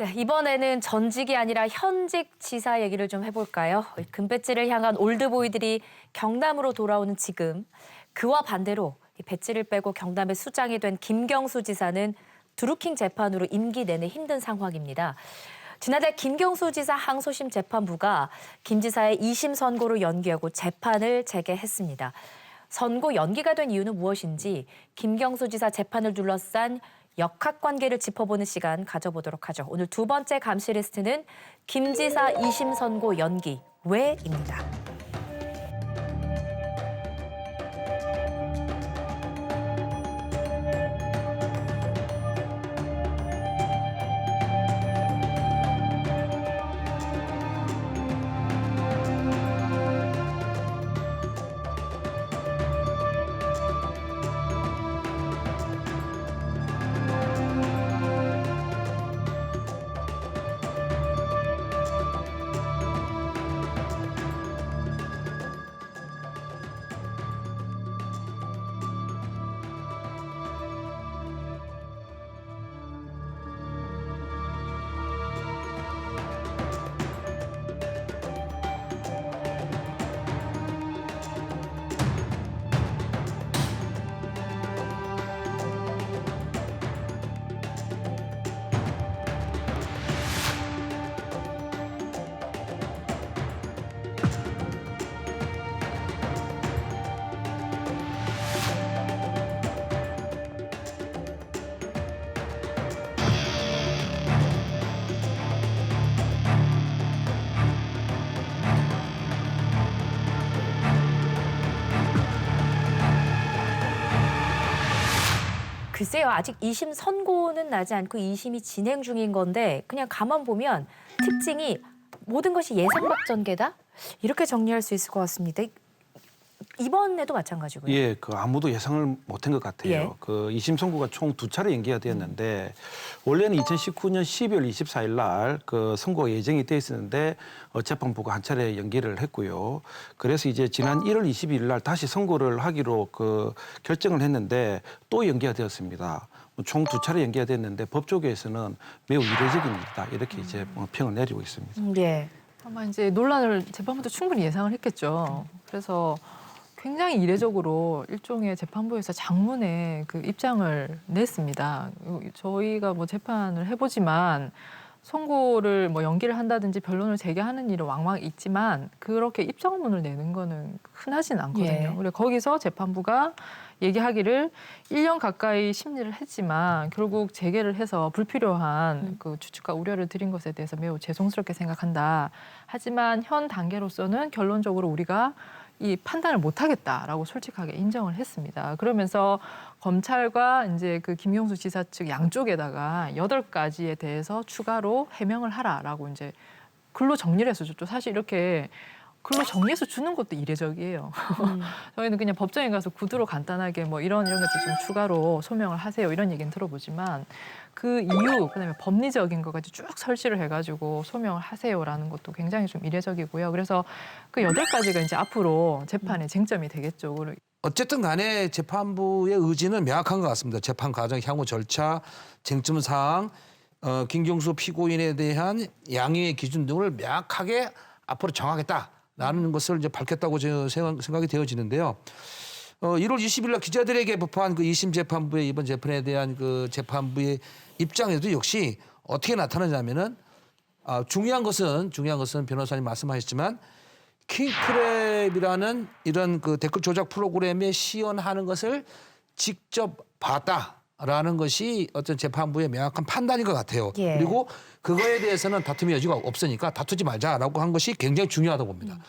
네, 이번에는 전직이 아니라 현직 지사 얘기를 좀 해볼까요? 금배지를 향한 올드보이들이 경남으로 돌아오는 지금 그와 반대로 배지를 빼고 경남의 수장이 된 김경수 지사는 드루킹 재판으로 임기 내내 힘든 상황입니다. 지난달 김경수 지사 항소심 재판부가 김 지사의 2심 선고를 연기하고 재판을 재개했습니다. 선고 연기가 된 이유는 무엇인지 김경수 지사 재판을 둘러싼 역학관계를 짚어보는 시간 가져보도록 하죠. 오늘 두 번째 감시 리스트는 김 지사 2심 선고 연기 왜입니다. 글쎄요, 아직 2심 선고는 나지 않고 2심이 진행 중인 건데 그냥 가만 보면 특징이 모든 것이 예상 밖전개다? 이렇게 정리할 수 있을 것 같습니다. 이번에도 마찬가지고요. 예, 아무도 예상을 못한 것 같아요. 예. 2심 선고가 총 2차례 연기가 되었는데 원래는 2019년 12월 24일 날 선고가 예정이 돼 있었는데 재판부가 한 차례 연기를 했고요. 그래서 이제 지난 1월 22일 날 다시 선고를 하기로 결정을 했는데 또 연기가 되었습니다. 총 2차례 연기가 됐는데 법조계에서는 매우 이례적인 일이다 이렇게 이제 평을 내리고 있습니다. 예. 아마 이제 논란을 재판부도 충분히 예상을 했겠죠. 그래서 굉장히 이례적으로 일종의 재판부에서 장문의 그 입장을 냈습니다. 저희가 뭐 재판을 해보지만 선고를 뭐 연기를 한다든지 변론을 재개하는 일은 왕왕 있지만 그렇게 입장문을 내는 거는 흔하진 않거든요. 예. 그래서 거기서 재판부가 얘기하기를 1년 가까이 심리를 했지만 결국 재개를 해서 불필요한 그 추측과 우려를 드린 것에 대해서 매우 죄송스럽게 생각한다. 하지만 현 단계로서는 결론적으로 우리가 이 판단을 못하겠다라고 솔직하게 인정을 했습니다. 그러면서 검찰과 이제 그 김경수 지사 측 양쪽에다가 8가지에 대해서 추가로 해명을 하라라고 이제 글로 정리를 해서 줬죠. 사실 이렇게 글로 정리해서 주는 것도 이례적이에요. 저희는 그냥 법정에 가서 구두로 간단하게 뭐 이런 것들 좀 추가로 소명을 하세요 이런 얘기는 들어보지만 그 이유 그다음에 법리적인 것까지 쭉 설치를 해가지고 소명을 하세요라는 것도 굉장히 좀 이례적이고요. 그래서 그 8가지가 이제 앞으로 재판의 쟁점이 되겠죠. 어쨌든 간에 재판부의 의지는 명확한 것 같습니다. 재판 과정, 향후 절차, 쟁점 사항, 김경수 피고인에 대한 양형의 기준 등을 명확하게 앞으로 정하겠다라는 것을 이제 밝혔다고 생각이 되어지는데요. 1월 20일 날 기자들에게 법한 그 2심 재판부의 이번 재판에 대한 그 재판부의 입장에도 역시 어떻게 나타나냐면은 중요한 것은 변호사님 말씀하셨지만 킹크랩이라는 이런 그 댓글 조작 프로그램에 시연하는 것을 직접 봤다라는 것이 어떤 재판부의 명확한 판단인 것 같아요. 예. 그리고 그거에 대해서는 다툼의 여지가 없으니까 다투지 말자라고 한 것이 굉장히 중요하다고 봅니다.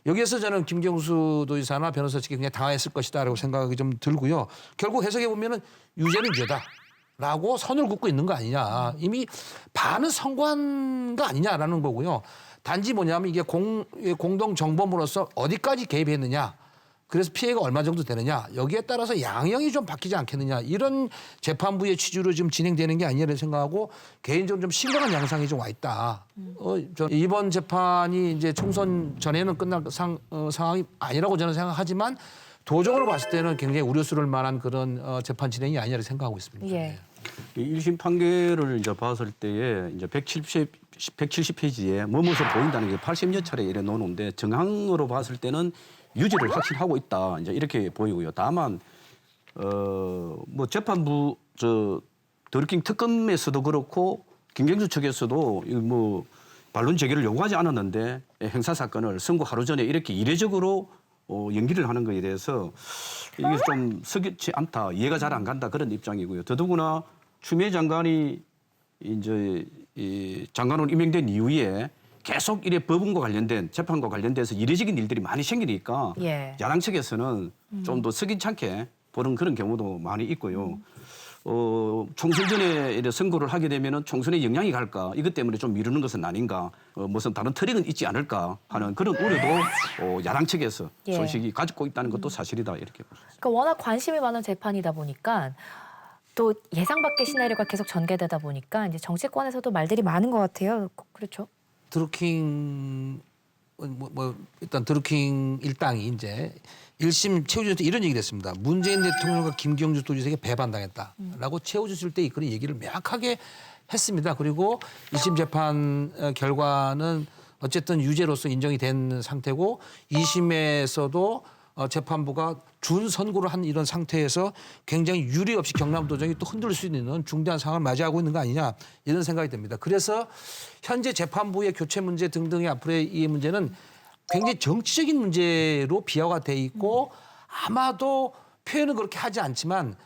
여기에서 저는 김경수 도지사나 변호사 측이 그냥 당했을 것이다라고 생각이 좀 들고요. 결국 해석해 보면은 유죄는 유죄다라고 선을 긋고 있는 거 아니냐. 이미 반은 선고한 거 아니냐라는 거고요. 단지 뭐냐면 이게 공동 정범으로서 어디까지 개입했느냐. 그래서 피해가 얼마 정도 되느냐. 여기에 따라서 양형이 좀 바뀌지 않겠느냐. 이런 재판부의 취지로 지금 진행되는 게 아니냐를 생각하고 개인적으로 좀 심각한 양상이 좀 와 있다. 이번 재판이 이제 총선 전에는 끝날 상황이 아니라고 저는 생각하지만 도적으로 봤을 때는 굉장히 우려스러울 만한 그런 재판 진행이 아니냐를 생각하고 있습니다. 예. 이 1심 판결을 이제 봤을 때에 이제 170페이지에 뭐뭐서 보인다는 게 80여 차례 이래 놓는데 정황으로 봤을 때는 유죄를 확신하고 있다. 이제 이렇게 보이고요. 다만 뭐 재판부 드루킹 특검에서도 그렇고 김경수 측에서도 뭐 반론 제기를 요구하지 않았는데 행사 사건을 선고 하루 전에 이렇게 이례적으로 연기를 하는 것에 대해서 이게 좀 석연치 않다, 이해가 잘 안 간다 그런 입장이고요. 더더구나 추미애 장관이 이제 이 장관으로 임명된 이후에 계속 이래 법원과 관련된 재판과 관련돼서 이례적인 일들이 많이 생기니까 예. 야당 측에서는 좀 더 석연치 않게 보는 그런 경우도 많이 있고요. 총선 전에 이래 선고를 하게 되면은 총선에 영향이 갈까 이것 때문에 좀 미루는 것은 아닌가 무슨 다른 트릭은 있지 않을까 하는 그런 우려도 야당 측에서 예. 소식이 가지고 있다는 것도 사실이다 이렇게 볼 수 있습니다. 그러니까 워낙 관심이 많은 재판이다 보니까 또 예상 밖의 시나리오가 계속 전개되다 보니까 이제 정치권에서도 말들이 많은 것 같아요. 그렇죠? 드루킹 일단 드루킹 일당이 이제 1심 최우준한테 이런 얘기를 했습니다. 문재인 대통령과 김경주 도지사에게 배반당했다라고 최우준 때 그런 얘기를 명확하게 했습니다. 그리고 1심 재판 결과는 어쨌든 유죄로서 인정이 된 상태고 2심에서도 재판부가 준 선고를 한 이런 상태에서 굉장히 유리 없이 경남도정이 또 흔들릴 수 있는 중대한 상황을 맞이하고 있는 거 아니냐 이런 생각이 듭니다. 그래서 현재 재판부의 교체 문제 등등의 앞으로의 이 문제는 굉장히 정치적인 문제로 비화가 돼 있고 아마도 표현은 그렇게 하지 않지만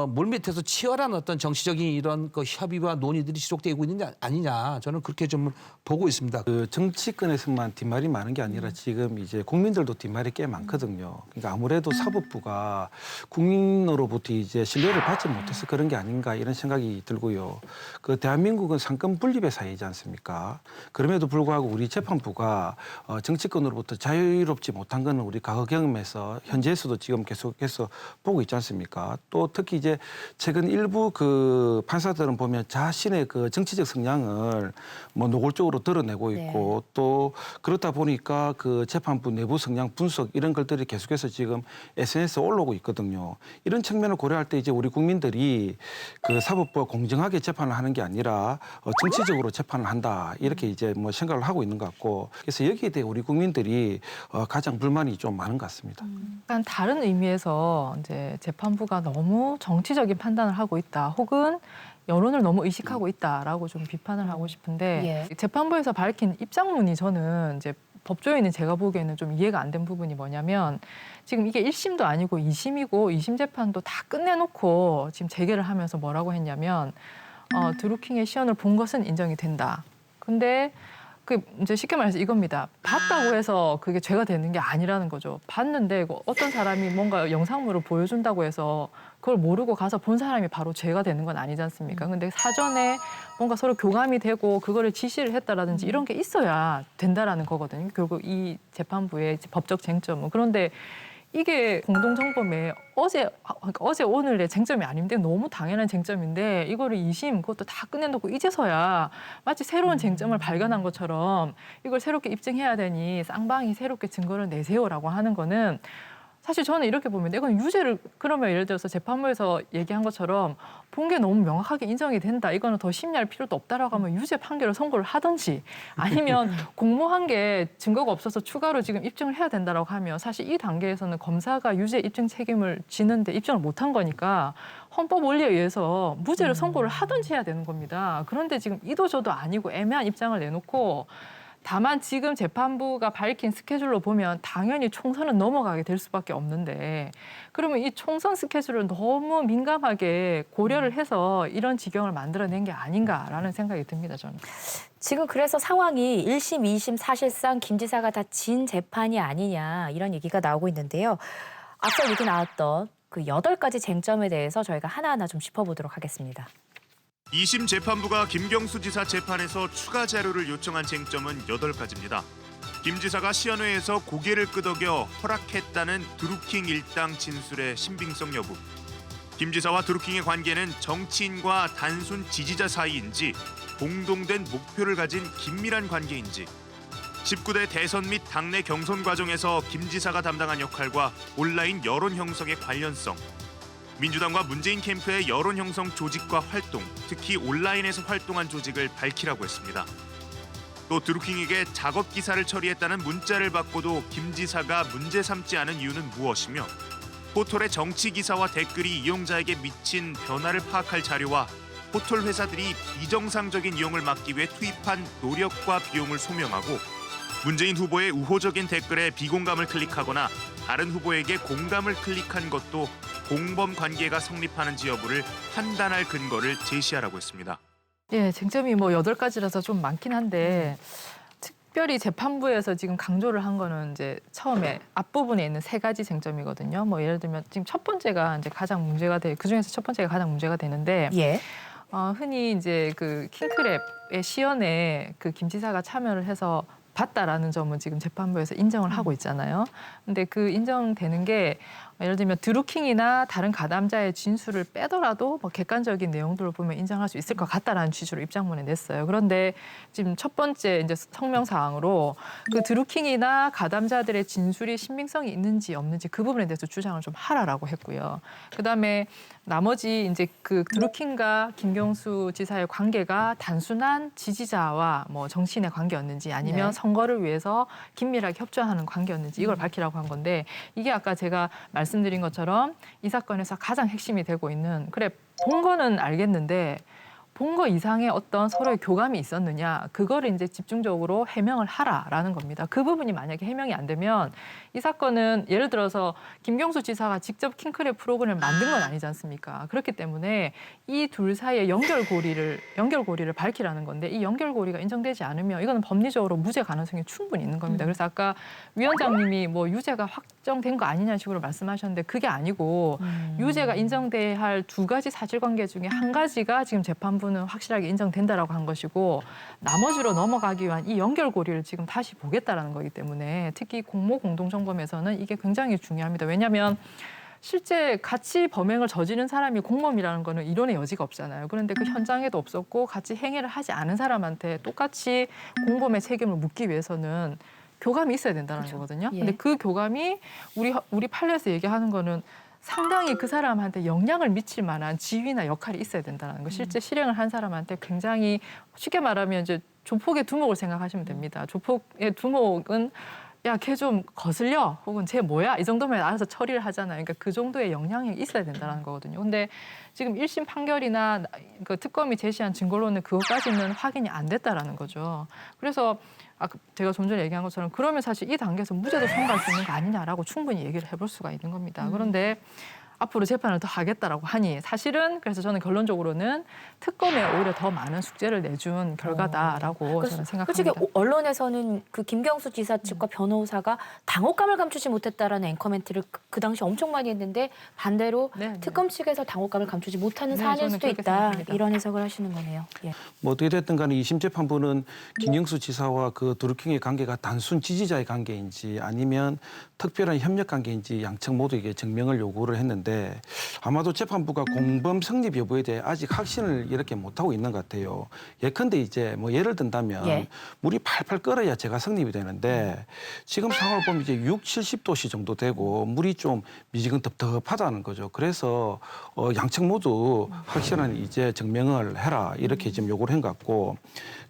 물밑에서 치열한 어떤 정치적인 이런 그 협의와 논의들이 지속되고 있는 게 아니냐 저는 그렇게 좀 보고 있습니다. 그 정치권에서만 뒷말이 많은 게 아니라 지금 이제 국민들도 뒷말이 꽤 많거든요. 그러니까 아무래도 사법부가 국민으로부터 이제 신뢰를 받지 못해서 그런 게 아닌가 이런 생각이 들고요. 그 대한민국은 상권 분립의 사회이지 않습니까? 그럼에도 불구하고 우리 재판부가 정치권으로부터 자유롭지 못한 거는 우리 과거 경험에서 현재에서도 지금 계속해서 보고 있지 않습니까? 또 특히 이제 최근 일부 그 판사들은 보면 자신의 그 정치적 성향을 뭐 노골적으로 드러내고 있고 또 그렇다 보니까 그 재판부 내부 성향 분석 이런 것들이 계속해서 지금 SNS에 올라오고 있거든요. 이런 측면을 고려할 때 이제 우리 국민들이 그 사법부가 공정하게 재판을 하는 게 아니라 정치적으로 재판을 한다 이렇게 이제 뭐 생각을 하고 있는 것 같고 그래서 여기에 대해 우리 국민들이 가장 불만이 좀 많은 것 같습니다. 약간 다른 의미에서 이제 재판부가 너무 정치적인 판단을 하고 있다, 혹은 여론을 너무 의식하고 있다라고 좀 비판을 하고 싶은데 재판부에서 밝힌 입장문이 저는 이제 법조인은 제가 보기에는 좀 이해가 안 된 부분이 뭐냐면 지금 이게 1심도 아니고 2심이고 2심 재판도 다 끝내놓고 지금 재개를 하면서 뭐라고 했냐면 드루킹의 시연을 본 것은 인정이 된다. 근데 그 이제 쉽게 말해서 이겁니다. 봤다고 해서 그게 죄가 되는 게 아니라는 거죠. 봤는데 어떤 사람이 뭔가 영상물을 보여준다고 해서 그걸 모르고 가서 본 사람이 바로 죄가 되는 건 아니지 않습니까? 근데 사전에 뭔가 서로 교감이 되고 그거를 지시를 했다라든지 이런 게 있어야 된다라는 거거든요. 결국 이 재판부의 법적 쟁점은. 그런데 이게 공동정범의 어제 오늘의 쟁점이 아닌데 너무 당연한 쟁점인데 이거를 2심 그것도 다 끝내놓고 이제서야 마치 새로운 쟁점을 발견한 것처럼 이걸 새롭게 입증해야 되니 쌍방이 새롭게 증거를 내세요라고 하는 거는 사실 저는 이렇게 봅니다. 이건 유죄를 그러면 예를 들어서 재판부에서 얘기한 것처럼 본 게 너무 명확하게 인정이 된다. 이거는 더 심리할 필요도 없다라고 하면 유죄 판결을 선고를 하든지 아니면 공모한 게 증거가 없어서 추가로 지금 입증을 해야 된다라고 하면 사실 이 단계에서는 검사가 유죄 입증 책임을 지는데 입증을 못한 거니까 헌법 원리에 의해서 무죄를 선고를 하든지 해야 되는 겁니다. 그런데 지금 이도저도 아니고 애매한 입장을 내놓고 다만 지금 재판부가 밝힌 스케줄로 보면 당연히 총선은 넘어가게 될 수밖에 없는데 그러면 이 총선 스케줄을 너무 민감하게 고려를 해서 이런 지경을 만들어낸 게 아닌가라는 생각이 듭니다, 저는. 지금 그래서 상황이 1심, 2심 사실상 김 지사가 다 진 재판이 아니냐 이런 얘기가 나오고 있는데요. 앞서 얘기 나왔던 그 8가지 쟁점에 대해서 저희가 하나하나 좀 짚어보도록 하겠습니다. 2심 재판부가 김경수 지사 재판에서 추가 자료를 요청한 쟁점은 8가지입니다. 김 지사가 시연회에서 고개를 끄덕여 허락했다는 드루킹 일당 진술의 신빙성 여부, 김 지사와 드루킹의 관계는 정치인과 단순 지지자 사이인지 공동된 목표를 가진 긴밀한 관계인지, 19대 대선 및 당내 경선 과정에서 김 지사가 담당한 역할과 온라인 여론 형성의 관련성, 민주당과 문재인 캠프의 여론 형성 조직과 활동, 특히 온라인에서 활동한 조직을 밝히라고 했습니다. 또 드루킹에게 작업 기사를 처리했다는 문자를 받고도 김 지사가 문제 삼지 않은 이유는 무엇이며 포털의 정치 기사와 댓글이 이용자에게 미친 변화를 파악할 자료와 포털 회사들이 비정상적인 이용을 막기 위해 투입한 노력과 비용을 소명하고 문재인 후보의 우호적인 댓글에 비공감을 클릭하거나 다른 후보에게 공감을 클릭한 것도 공범 관계가 성립하는지 여부를 판단할 근거를 제시하라고 했습니다. 예, 쟁점이 뭐 8가지라서 좀 많긴 한데 특별히 재판부에서 지금 강조를 한 거는 이제 처음에 앞부분에 있는 3가지 쟁점이거든요. 뭐 예를 들면 지금 첫 번째가 이제 가장 문제가 그중에서 첫 번째가 가장 문제가 되는데 예. 흔히 이제 그 킹크랩의 시연에 그 김 지사가 참여를 해서 봤다라는 점은 지금 재판부에서 인정을 하고 있잖아요. 근데 그 인정되는 게 예를 들면 드루킹이나 다른 가담자의 진술을 빼더라도 뭐 객관적인 내용들을 보면 인정할 수 있을 것 같다라는 취지로 입장문에 냈어요. 그런데 지금 첫 번째 이제 성명 사항으로 그 드루킹이나 가담자들의 진술이 신빙성이 있는지 없는지 그 부분에 대해서 주장을 좀 하라라고 했고요. 그다음에 나머지 이제 그 드루킹과 김경수 지사의 관계가 단순한 지지자와 뭐 정치인의 관계였는지 아니면 네. 선거를 위해서 긴밀하게 협조하는 관계였는지 이걸 밝히라고 한 건데 이게 아까 제가 말씀드린 것처럼 이 사건에서 가장 핵심이 되고 있는 그래 본 거는 알겠는데 본 거 이상의 어떤 서로의 교감이 있었느냐 그거를 이제 집중적으로 해명을 하라라는 겁니다. 그 부분이 만약에 해명이 안 되면 이 사건은 예를 들어서 김경수 지사가 직접 킹크랩 프로그램을 만든 건 아니지 않습니까? 그렇기 때문에 이 둘 사이의 연결고리를 밝히라는 건데 이 연결고리가 인정되지 않으면 이거는 법리적으로 무죄 가능성이 충분히 있는 겁니다. 그래서 아까 위원장님이 뭐 유죄가 확정된 거 아니냐 식으로 말씀하셨는데 그게 아니고 유죄가 인정돼야 할 2가지 사실관계 중에 한 가지가 지금 재판부는 확실하게 인정된다라고 한 것이고 나머지로 넘어가기 위한 이 연결고리를 지금 다시 보겠다라는 거기 때문에 특히 공모 공동점검에서는 이게 굉장히 중요합니다. 왜냐하면 실제 같이 범행을 저지른 사람이 공범이라는 거는 이론의 여지가 없잖아요. 그런데 그 현장에도 없었고 같이 행위를 하지 않은 사람한테 똑같이 공범의 책임을 묻기 위해서는 교감이 있어야 된다는 거거든요. 예. 근데 그 교감이 우리 판례에서 얘기하는 거는 상당히 그 사람한테 영향을 미칠 만한 지위나 역할이 있어야 된다는 거. 실제 실행을 한 사람한테 굉장히 쉽게 말하면 이제 조폭의 두목을 생각하시면 됩니다. 조폭의 두목은 야, 걔 좀 거슬려 혹은 쟤 뭐야 이 정도면 알아서 처리를 하잖아요. 그러니까 그 정도의 영향이 있어야 된다는 거거든요. 근데 지금 1심 판결이나 그 특검이 제시한 증거로는 그것까지는 확인이 안 됐다라는 거죠. 그래서 제가 좀 전에 얘기한 것처럼 그러면 사실 이 단계에서 무죄도 선고할 수 있는 거 아니냐라고 충분히 얘기를 해볼 수가 있는 겁니다. 그런데 앞으로 재판을 더 하겠다라고 하니 사실은 그래서 저는 결론적으로는 특검에 오히려 더 많은 숙제를 내준 결과다라고 저는 생각합니다. 솔직히 언론에서는 그 김경수 지사 측과 변호사가 당혹감을 감추지 못했다라는 앵커멘트를 그 당시 엄청 많이 했는데 반대로 네. 특검 측에서 당혹감을 감추지 못하는 네, 사안일 저는 수도 그렇게 있다. 생각합니다. 이런 해석을 하시는 거네요. 예. 뭐 어떻게 됐든 간에 2심 재판부는 김경수 지사와 그 드루킹의 관계가 단순 지지자의 관계인지 아니면 특별한 협력 관계인지 양측 모두에게 증명을 요구를 했는데 아마도 재판부가 공범 성립 여부에 대해 아직 확신을 이렇게 못하고 있는 것 같아요. 예컨대 이제 뭐 예를 든다면 예. 물이 팔팔 끓어야 제가 성립이 되는데 지금 상황을 보면 이제 70도씨 정도 되고 물이 좀 미지근답답하다는 거죠. 그래서 양측 모두 확실한 이제 증명을 해라 이렇게 지금 요구를 한 것 같고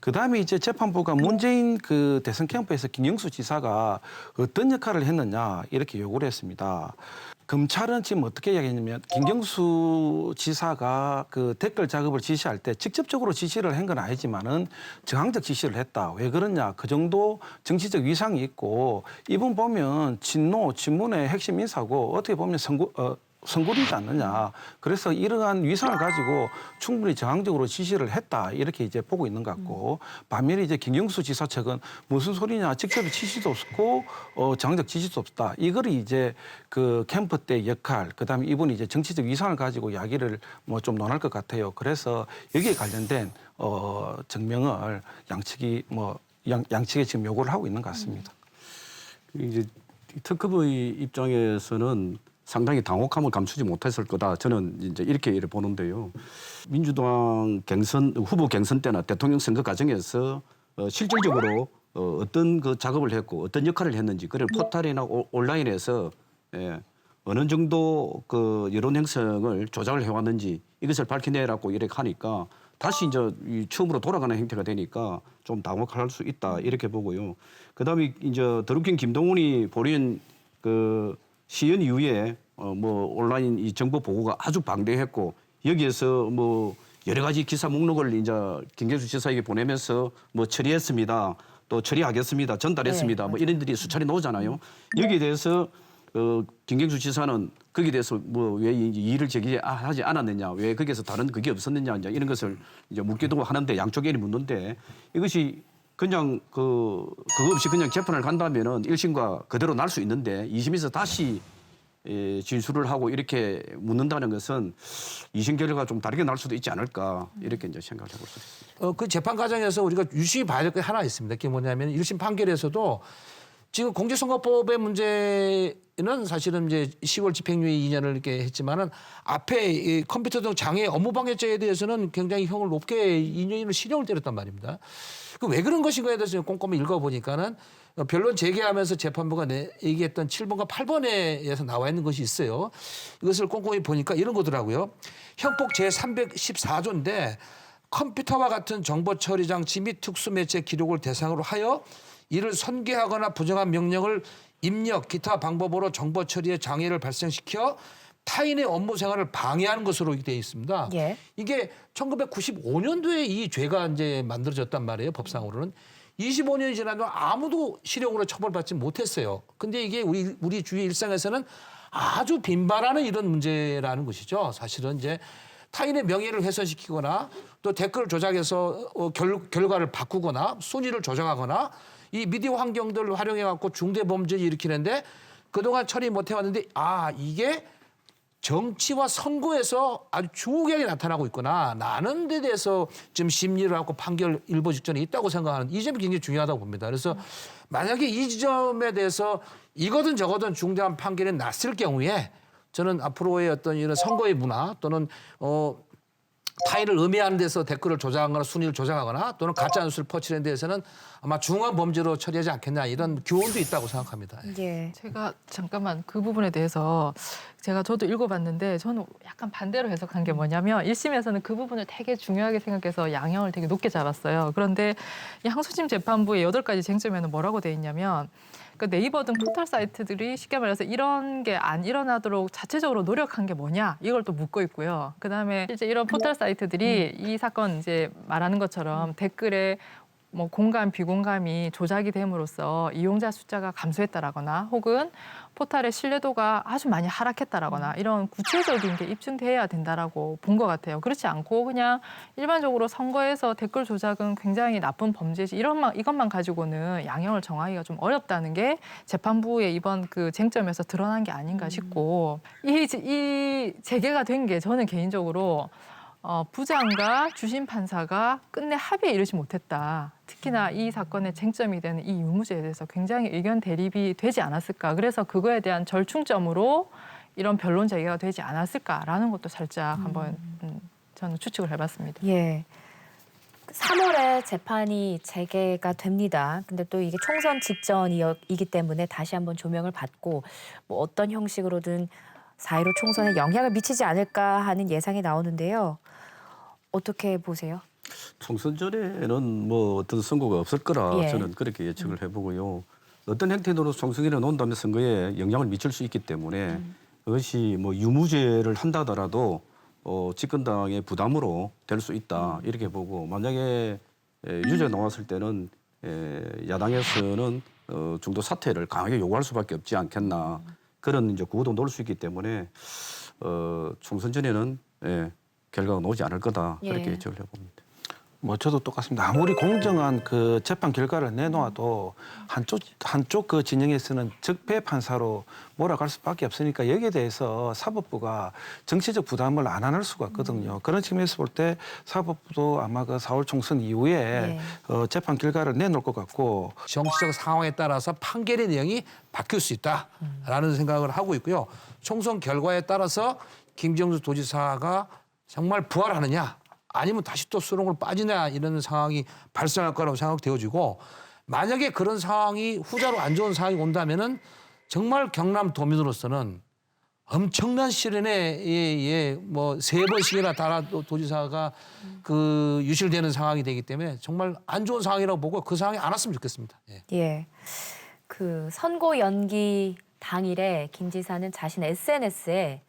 그다음에 이제 재판부가 문재인 그 대선 캠프에서 김경수 지사가 어떤 역할을 했느냐 이렇게 요구를 했습니다. 검찰은 지금 어떻게 이야기했냐면 김경수 지사가 그 댓글 작업을 지시할 때 직접적으로 지시를 한 건 아니지만은 저항적 지시를 했다. 왜 그러냐? 그 정도 정치적 위상이 있고 이분 보면 친문의 핵심 인사고 어떻게 보면 선고리지 않느냐. 그래서 이러한 위상을 가지고 충분히 저항적으로 지시를 했다. 이렇게 이제 보고 있는 것 같고 반면에 이제 김경수 지사 측은 무슨 소리냐. 직접 지시도 없고 저항적 지시도 없다. 이걸 이제 그 캠프 때 역할, 그다음에 이분이 이제 정치적 위상을 가지고 이야기를 뭐 좀 논할 것 같아요. 그래서 여기에 관련된 증명을 양측이 지금 요구를 하고 있는 것 같습니다. 이제 특검의 입장에서는 상당히 당혹함을 감추지 못했을 거다. 저는 이제 이렇게 보는데요. 민주당 후보 경선 때나 대통령 선거 과정에서 실질적으로 어떤 그 작업을 했고 어떤 역할을 했는지 그걸 포털이나 온라인에서 어느 정도 그 여론 형성을 조작을 해왔는지 이것을 밝혀내라고 이렇게 하니까 다시 이제 이 처음으로 돌아가는 형태가 되니까 좀 당혹할 수 있다 이렇게 보고요. 그다음에 이제 드루킹 김동훈이 벌인 그 시연 이후에 뭐 온라인 이 정보 보고가 아주 방대했고 여기에서 뭐 여러 가지 기사 목록을 이제 김경수 지사에게 보내면서 뭐 처리했습니다. 또 처리하겠습니다. 전달했습니다. 뭐 이런 들이 수차례 나오잖아요. 여기에 대해서 김경수 지사는 거기에 대해서 뭐 왜 이의를 제기하지 않았느냐, 왜 거기에서 다른 그게 없었느냐 이제 이런 것을 이제 묻기도 하는데 양쪽에 묻는데 이것이 그냥 그거 없이 그냥 재판을 간다면은 1심과 그대로 날 수 있는데 2심에서 다시 진술을 하고 이렇게 묻는다는 것은 2심 결과가 좀 다르게 날 수도 있지 않을까 이렇게 이제 생각을 해볼 수 있습니다. 그 재판 과정에서 우리가 유심히 봐야 될 게 하나 있습니다. 그게 뭐냐면 1심 판결에서도 지금 공직선거법의 문제는 사실은 이제 10월 집행유예 2년을 이렇게 했지만은 앞에 이 컴퓨터 등 장애 업무방해죄에 대해서는 굉장히 형을 높게 2년을 실형을 때렸단 말입니다. 그 왜 그런 것인가에 대해서 꼼꼼히 읽어보니까는 변론 재개하면서 재판부가 얘기했던 7번과 8번에서 나와 있는 것이 있어요. 이것을 꼼꼼히 보니까 이런 거더라고요. 형법 제314조인데 컴퓨터와 같은 정보 처리 장치 및 특수 매체 기록을 대상으로 하여 이를 선계하거나 부정한 명령을 입력, 기타 방법으로 정보 처리에 장애를 발생시켜 타인의 업무 생활을 방해하는 것으로 되어 있습니다. 예. 이게 1995년도에 이 죄가 이제 만들어졌단 말이에요. 법상으로는. 25년이 지나도 아무도 실형으로 처벌받지 못했어요. 근데 이게 우리 주위 일상에서는 아주 빈발하는 이런 문제라는 것이죠. 사실은 이제 타인의 명예를 훼손시키거나 또 댓글 조작해서 결과를 바꾸거나 순위를 조작하거나 이 미디어 환경들을 활용해 갖고 중대 범죄를 일으키는데 그동안 처리 못 해왔는데 이게 정치와 선거에서 아주 중요하게 나타나고 있구나. 나는 데 대해서 지금 심리를 하고 판결 일부 직전에 있다고 생각하는 이 점이 굉장히 중요하다고 봅니다. 그래서 만약에 이 지점에 대해서 이거든 저거든 중대한 판결이 났을 경우에 저는 앞으로의 어떤 이런 선거의 문화 또는 타인을 음해하는 데서 댓글을 조작하거나 순위를 조작하거나 또는 가짜 뉴스를 퍼뜨리는 데에서는 아마 중한 범죄로 처리하지 않겠냐 이런 교훈도 있다고 생각합니다. 예. 제가 잠깐만 그 부분에 대해서 저도 읽어봤는데 저는 약간 반대로 해석한 게 뭐냐면 1심에서는 그 부분을 되게 중요하게 생각해서 양형을 되게 높게 잡았어요. 그런데 이 항소심 재판부의 8가지 쟁점에는 뭐라고 돼 있냐면 그 네이버 등 포털 사이트들이 쉽게 말해서 이런 게 안 일어나도록 자체적으로 노력한 게 뭐냐 이걸 또 묻고 있고요. 그다음에 실제 이런 포털 사이트들이 이 사건 이제 말하는 것처럼 댓글에 뭐 공감, 비공감이 조작이 됨으로써 이용자 숫자가 감소했다라거나 혹은 포털의 신뢰도가 아주 많이 하락했다라거나 이런 구체적인 게 입증돼야 된다라고 본 것 같아요. 그렇지 않고 그냥 일반적으로 선거에서 댓글 조작은 굉장히 나쁜 범죄지 이것만 가지고는 양형을 정하기가 좀 어렵다는 게 재판부의 이번 그 쟁점에서 드러난 게 아닌가 싶고 이 재개가 된 게 저는 개인적으로 부장과 주심 판사가 끝내 합의에 이르지 못했다. 특히나 이 사건의 쟁점이 되는 이 유무죄에 대해서 굉장히 의견 대립이 되지 않았을까. 그래서 그거에 대한 절충점으로 이런 변론 재개가 되지 않았을까라는 것도 살짝 한번 저는 추측을 해봤습니다. 예. 3월에 재판이 재개가 됩니다. 근데 또 이게 총선 직전이기 때문에 다시 한번 조명을 받고 뭐 어떤 형식으로든 4.15 총선에 영향을 미치지 않을까 하는 예상이 나오는데요. 어떻게 보세요? 총선 전에는 뭐 어떤 선거가 없을 거라 예. 저는 그렇게 예측을 해보고요. 어떤 형태로 총선에 논다면 선거에 영향을 미칠 수 있기 때문에 그것이 뭐 유무죄를 한다더라도 집권당의 부담으로 될 수 있다 이렇게 보고 만약에 유죄가 나왔을 때는 야당에서는 중도 사퇴를 강하게 요구할 수밖에 없지 않겠나 그런 이제 구호도 놓을 수 있기 때문에 총선 전에는 결과가 나오지 않을 거다 그렇게 예측을 해봅니다. 뭐 저도 똑같습니다. 아무리 공정한 그 재판 결과를 내놓아도 한쪽 그 진영에서는 적폐 판사로 몰아갈 수밖에 없으니까 여기에 대해서 사법부가 정치적 부담을 안 안을 수가 없거든요. 그런 측면에서 볼 때 사법부도 아마 그 4월 총선 이후에 재판 결과를 내놓을 것 같고 정치적 상황에 따라서 판결의 내용이 바뀔 수 있다라는 생각을 하고 있고요. 총선 결과에 따라서 김경수 도지사가 정말 부활하느냐 아니면 다시 또 수렁으로 빠지냐 이런 상황이 발생할 거라고 생각되어지고 만약에 그런 상황이 후자로 안 좋은 상황이 온다면은 정말 경남 도민으로서는 엄청난 시련에 뭐 3번씩이나 달아 도지사가 그 유실되는 상황이 되기 때문에 정말 안 좋은 상황이라고 보고 그 상황이 안 왔으면 좋겠습니다. 예. 예. 그 선고 연기 당일에 김 지사는 자신 SNS에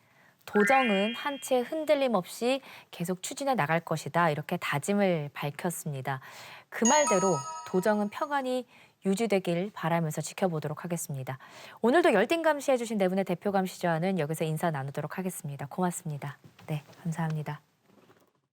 도정은 한 채 흔들림 없이 계속 추진해 나갈 것이다. 이렇게 다짐을 밝혔습니다. 그 말대로 도정은 평안히 유지되길 바라면서 지켜보도록 하겠습니다. 오늘도 열띤 감시해 주신 네 분의 대표 감시자와는 여기서 인사 나누도록 하겠습니다. 고맙습니다. 네, 감사합니다.